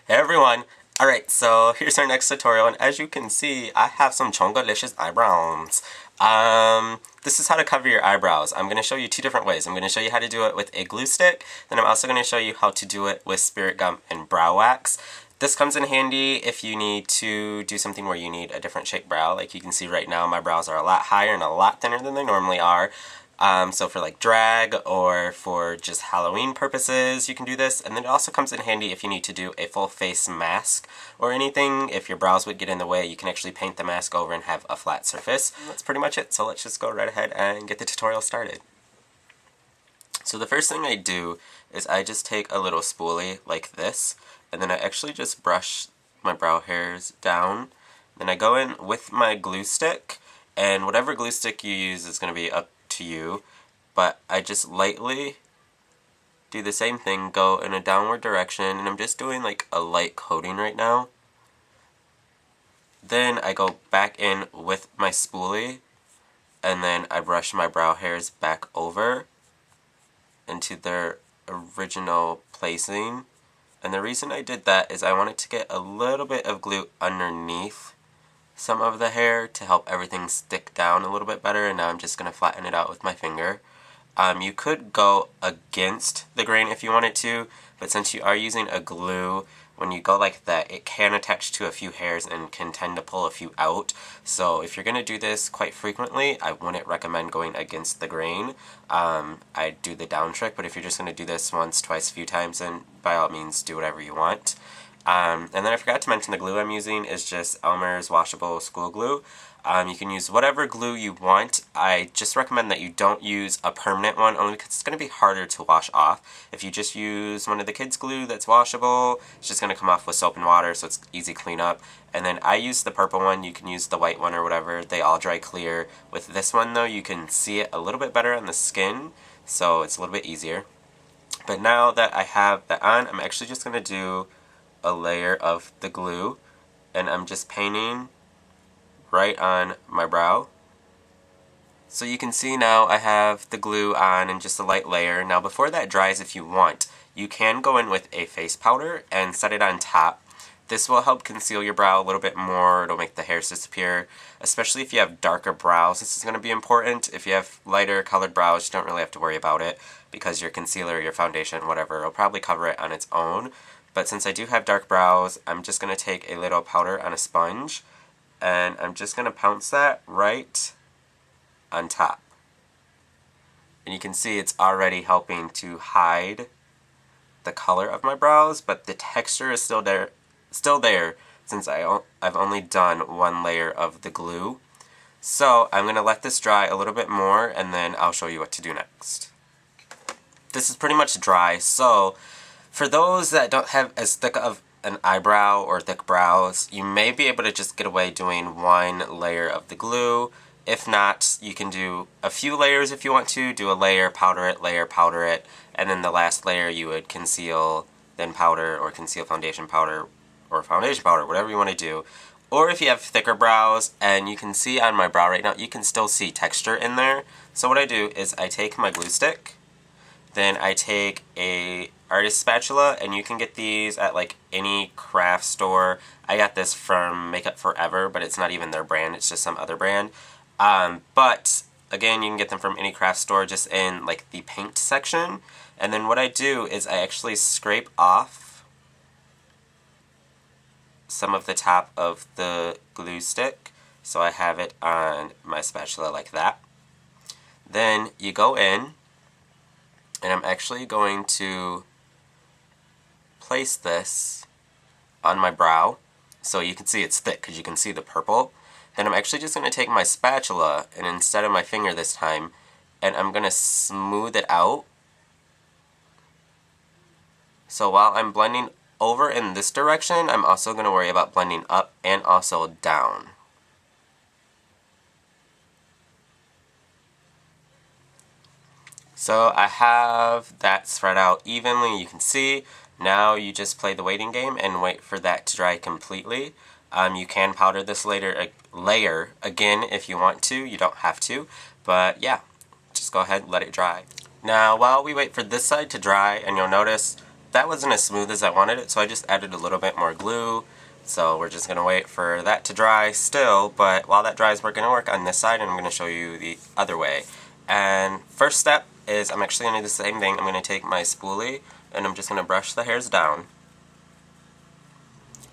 Hey everyone! Alright, so here's our next tutorial, and as you can see, I have some chongalicious eyebrows. This is how to cover your eyebrows. I'm going to show you two different ways. I'm going to show you how to do it with a glue stick, then I'm also going to show you how to do it with spirit gum and brow wax. This comes in handy if you need to do something where you need a different shaped brow. Like you can see right now, my brows are a lot higher and a lot thinner than they normally are. So for like drag or for just Halloween purposes, you can do this. And then it also comes in handy if you need to do a full face mask or anything. If your brows would get in the way, you can actually paint the mask over and have a flat surface. And that's pretty much it. So let's just go right ahead and get the tutorial started. So the first thing I do is I just take a little spoolie like this, and then I actually just brush my brow hairs down. Then I go in with my glue stick, and whatever glue stick you use is going to be up to you, but I just lightly do the same thing, go in a downward direction, and I'm just doing like a light coating right now. Then I go back in with my spoolie, and then I brush my brow hairs back over into their original placing. And the reason I did that is I wanted to get a little bit of glue underneath some of the hair to help everything stick down a little bit better, and now I'm just going to flatten it out with my finger. You could go against the grain if you wanted to, but since you are using a glue, when you go like that, it can attach to a few hairs and can tend to pull a few out. So if you're going to do this quite frequently, I wouldn't recommend going against the grain. I'd do the down trick, but if you're just going to do this once, twice, a few times, then by all means do whatever you want. And then I forgot to mention the glue I'm using is just Elmer's washable school glue. You can use whatever glue you want. I just recommend that you don't use a permanent one, only because it's going to be harder to wash off. If you just use one of the kids' glue that's washable, it's just going to come off with soap and water, so it's easy cleanup. And then I use the purple one. You can use the white one or whatever. They all dry clear. With this one, though, you can see it a little bit better on the skin, so it's a little bit easier. But now that I have that on, I'm actually just going to do a layer of the glue, and I'm just painting right on my brow. So you can see now I have the glue on and just a light layer. Now before that dries, if you want, you can go in with a face powder and set it on top. This will help conceal your brow a little bit more. It'll make the hairs disappear, especially if you have darker brows. This is going to be important. If you have lighter colored brows, you don't really have to worry about it because your concealer, your foundation, whatever, will probably cover it on its own. But since I do have dark brows, I'm just going to take a little powder on a sponge, and I'm just going to pounce that right on top. And you can see it's already helping to hide the color of my brows, but the texture is still there since I've only done one layer of the glue. So I'm going to let this dry a little bit more, and then I'll show you what to do next. This is pretty much dry, so for those that don't have as thick of an eyebrow or thick brows, you may be able to just get away doing one layer of the glue. If not, you can do a few layers if you want to. Do a layer, powder it, and then the last layer you would conceal, then powder, or conceal foundation powder, or foundation powder, whatever you want to do. Or if you have thicker brows, and you can see on my brow right now, you can still see texture in there. So what I do is I take my glue stick, then I take a artist spatula, and you can get these at like any craft store. I got this from Makeup Forever, but it's not even their brand, it's just some other brand. But again, you can get them from any craft store, just in like the paint section. And then what I do is I actually scrape off some of the top of the glue stick, so I have it on my spatula like that. Then you go in, and I'm actually going to place this on my brow so you can see it's thick because you can see the purple. Then I'm actually just going to take my spatula, and instead of my finger this time, and I'm going to smooth it out. So while I'm blending over in this direction, I'm also going to worry about blending up and also down. So I have that spread out evenly, you can see. Now you just play the waiting game and wait for that to dry completely. You can powder this layer again if you want to. You don't have to, but yeah, just go ahead and let it dry. Now while we wait for this side to dry, and you'll notice that wasn't as smooth as I wanted it, so I just added a little bit more glue. So we're just going to wait for that to dry still, but while that dries, we're going to work on this side, and I'm going to show you the other way. And first step is I'm actually going to do the same thing. I'm going to take my spoolie, and I'm just going to brush the hairs down.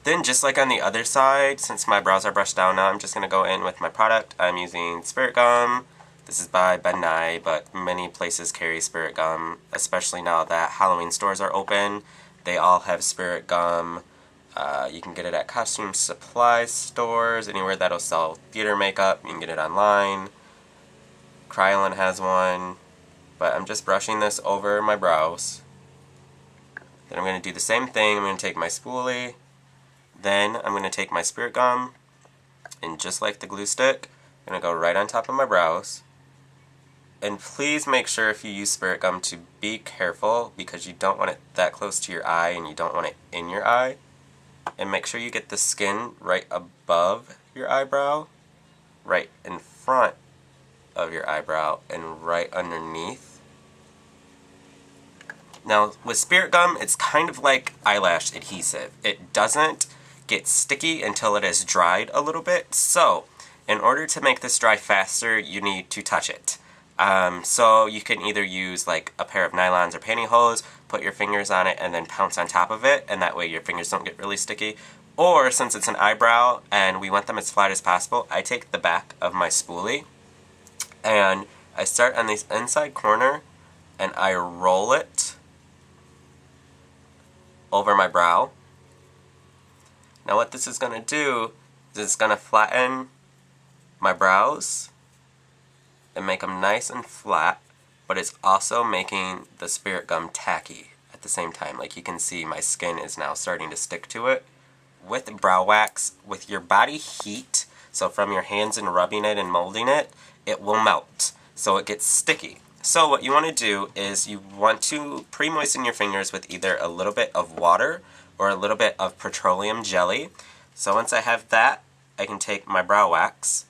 Then just like on the other side, since my brows are brushed down now, I'm just going to go in with my product. I'm using Spirit Gum. This is by Ben Nye, but many places carry Spirit Gum, especially now that Halloween stores are open. They all have Spirit Gum. You can get it at costume supply stores, anywhere that'll sell theater makeup. You can get it online. Krylon has one. But I'm just brushing this over my brows. Then I'm going to do the same thing. I'm going to take my spoolie. Then I'm going to take my Spirit Gum, and just like the glue stick, I'm going to go right on top of my brows. And please make sure if you use Spirit Gum to be careful, because you don't want it that close to your eye and you don't want it in your eye. And make sure you get the skin right above your eyebrow, right in front of your eyebrow, and right underneath. Now, with Spirit Gum, it's kind of like eyelash adhesive. It doesn't get sticky until it has dried a little bit. So, in order to make this dry faster, you need to touch it. So you can either use like a pair of nylons or pantyhose, put your fingers on it, and then pounce on top of it, and that way your fingers don't get really sticky. Or, since it's an eyebrow and we want them as flat as possible, I take the back of my spoolie and I start on this inside corner and I roll it over my brow. Now what this is going to do is it's going to flatten my brows and make them nice and flat, but it's also making the Spirit Gum tacky at the same time. Like you can see, my skin is now starting to stick to it. With brow wax, with your body heat, so from your hands and rubbing it and molding it, it will melt, so it gets sticky. So what you want to do is you want to pre-moisten your fingers with either a little bit of water or a little bit of petroleum jelly. So once I have that, I can take my brow wax,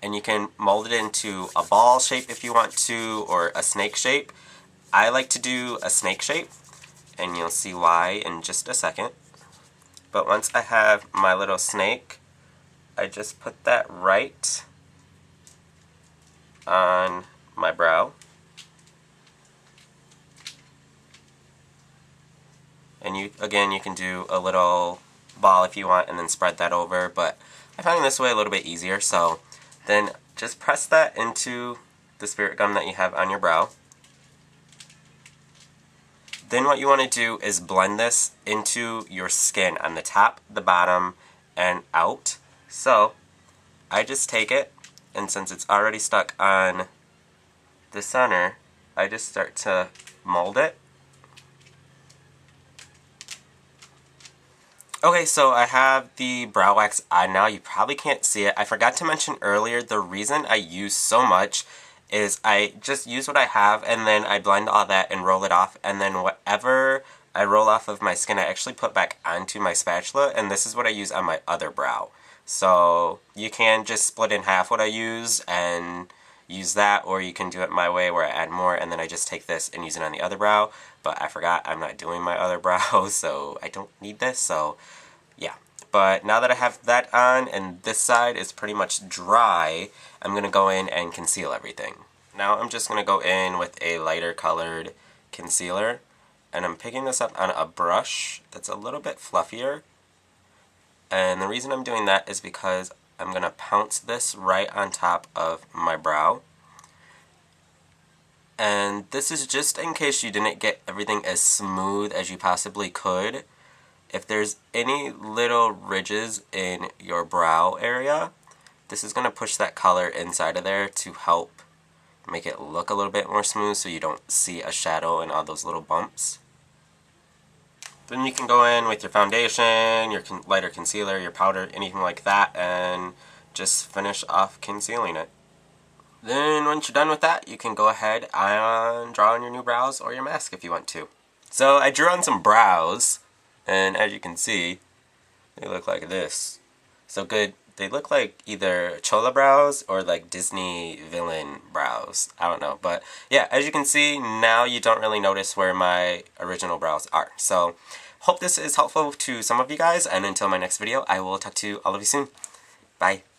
and you can mold it into a ball shape if you want to, or a snake shape. I like to do a snake shape, and you'll see why in just a second. But once I have my little snake, I just put that right on my brow. And you can do a little ball if you want, and then spread that over, but I find this way a little bit easier. So then just press that into the Spirit Gum that you have on your brow. Then what you want to do is blend this into your skin on the top, the bottom, and out. So I just take it, and since it's already stuck on the center, I just start to mold it. Okay, so I have the brow wax on now. You probably can't see it. I forgot to mention earlier, the reason I use so much is I just use what I have, and then I blend all that and roll it off, and then whatever I roll off of my skin, I actually put back onto my spatula, and this is what I use on my other brow. So you can just split in half what I use and use that, or you can do it my way where I add more, and then I just take this and use it on the other brow. But I forgot I'm not doing my other brow, so I don't need this, so yeah. But now that I have that on and this side is pretty much dry, I'm going to go in and conceal everything. Now I'm just going to go in with a lighter colored concealer, and I'm picking this up on a brush that's a little bit fluffier. And the reason I'm doing that is because I'm going to pounce this right on top of my brow. And this is just in case you didn't get everything as smooth as you possibly could. If there's any little ridges in your brow area, this is going to push that color inside of there to help make it look a little bit more smooth so you don't see a shadow and all those little bumps. Then you can go in with your foundation, your lighter concealer, your powder, anything like that, and just finish off concealing it. Then once you're done with that, you can go ahead and draw on your new brows or your mask if you want to. So I drew on some brows, and as you can see, they look like this. So good They look like either chola brows or like Disney villain brows. I don't know. But yeah, as you can see, now you don't really notice where my original brows are. So hope this is helpful to some of you guys. And until my next video, I will talk to all of you soon. Bye.